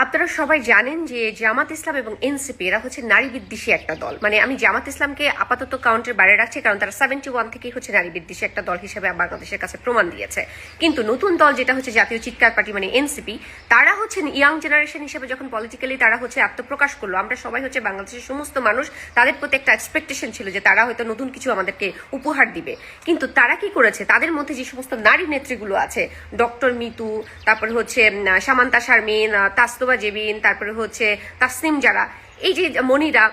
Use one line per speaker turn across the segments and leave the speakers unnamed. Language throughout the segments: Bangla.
আপনারা সবাই জানেন যে জামাত ইসলাম এবং এনসিপি এরা হচ্ছে নারী বিদ্বেষী একটা দল। মানে আমি জামাত ইসলামকে আপাতত কাউন্টের বাইরে রাখছি, কারণ তারা 71 থেকেই হচ্ছে নারী বিদ্বেষী একটা দল হিসেবে বাংলাদেশের কাছে প্রমাণ দিয়েছে। কিন্তু নতুন দল যেটা হচ্ছে জাতীয় চিৎকার পার্টি মানে এনসিপি, তারা হচ্ছে ইয়াং জেনারেশন হিসেবে যখন পলিটিক্যালি তারা হচ্ছে আত্মপ্রকাশ করলো, আমরা সবাই হচ্ছে বাংলাদেশের সমস্ত মানুষ তাদের প্রতি একটা এক্সপেকটেশন ছিল যে তারা হয়তো নতুন কিছু আমাদেরকে উপহার দিবে। কিন্তু তারা কি করেছে, তাদের মধ্যে যে সমস্ত নারী নেত্রীগুলো আছে, ডক্টর মিতু, তারপরে হচ্ছে সামান্তা শারমিন, তাস্তবা জেবিন, তারপরে হচ্ছে তাসনিম, যারা এই যে মনিরা,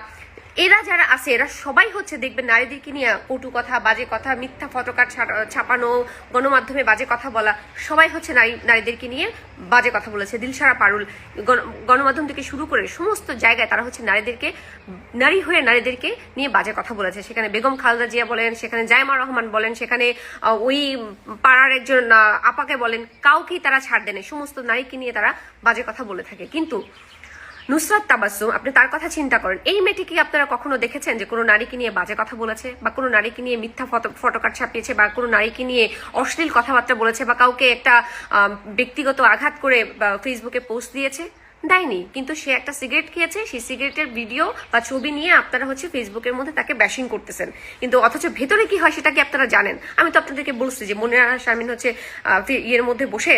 এরা যারা আছে এরা সবাই হচ্ছে দেখবেন নারীদেরকে নিয়ে কটু কথা, বাজে কথা, মিথ্যা ফটোকার্ড ছাপানো, গণমাধ্যমে বাজে কথা বলা, সবাই হচ্ছে নারীদেরকে নিয়ে বাজে কথা বলেছে। দিলশারা পারুল গণমাধ্যম থেকে শুরু করে সমস্ত জায়গায় তারা হচ্ছে নারী হয়ে নারীদেরকে নিয়ে বাজে কথা বলেছে। সেখানে বেগম খালেদা জিয়া বলেন, সেখানে জায়মা রহমান বলেন, সেখানে ওই পাড়ার একজন আপাকে বলেন, কাউকেই তারা ছাড় দেয় না, সমস্ত নারীকে নিয়ে তারা বাজে কথা বলে থাকে। কিন্তু নুসরাত তাবাসসুম, আপনি তার কথা চিন্তা করেন, এই মেয়েটি কি আপনারা কখনো দেখেছেন যে কোনো নারীকে নিয়ে বাজে কথা বলেছে, বা কোনো নারীকে নিয়ে মিথ্যা ফটোকার্ড ছাপিয়েছে, বা কোনো নারীকে নিয়ে অশ্লীল কথাবার্তা বলেছে, বা কাউকে একটা ব্যক্তিগত আঘাত করে ফেসবুকে পোস্ট দিয়েছে? দেয়নি। কিন্তু সে একটা সিগারেট খেয়েছে, সেই সিগারেটের ভিডিও বা ছবি নিয়ে আপনারা হচ্ছে ফেসবুকের মধ্যে তাকে ব্যাশিং করতেছেন। কিন্তু অথচ ভেতরে কি হয় সেটা কি আপনারা জানেন? আমি তো আপনাদেরকে বলছি যে মনিরা শারমিন হচ্ছে ইয়ের মধ্যে বসে,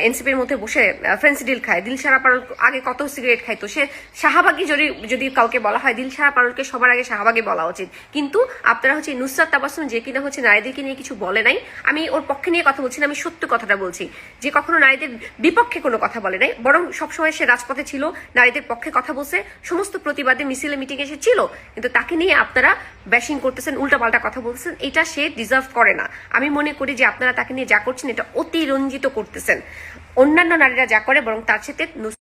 এনসিপির মধ্যে বসে ফেন্সিডিল খায়। দিলশারা পারুল আগে কত সিগারেট খাইতো, সে শাহবাগী যদি কাউকে বলা হয়, দিলশারা পারুলকে সবার আগে শাহবাগী বলা উচিত। কিন্তু আপনারা হচ্ছে নুসরাত তাবাসসুম, যে কিনা হচ্ছে নারীদেরকে নিয়ে কিছু বলে নাই, আমি ওর পক্ষে নিয়ে কথা বলছি না, আমি সত্য কথাটা বলছি, যে কখনো নারীদের বিপক্ষে কোনো কথা বলে নাই, বরং সবসময় সে রাজপথে ছিল, নারীদের পক্ষে কথা বলছে, সমস্ত প্রতিবাদে মিছিলে মিটিং এসে ছিল। কিন্তু তাকে নিয়ে আপনারা ব্যাশিং করতেছেন, উল্টাপাল্টা কথা বলতেছেন, এটা সে ডিজার্ভ করে না। আমি মনে করি যে আপনারা তাকে নিয়ে যা করছেন এটা অতিরঞ্জিত করতেছেন। অন্যান্য নারীরা যা করে বরং তার সাথে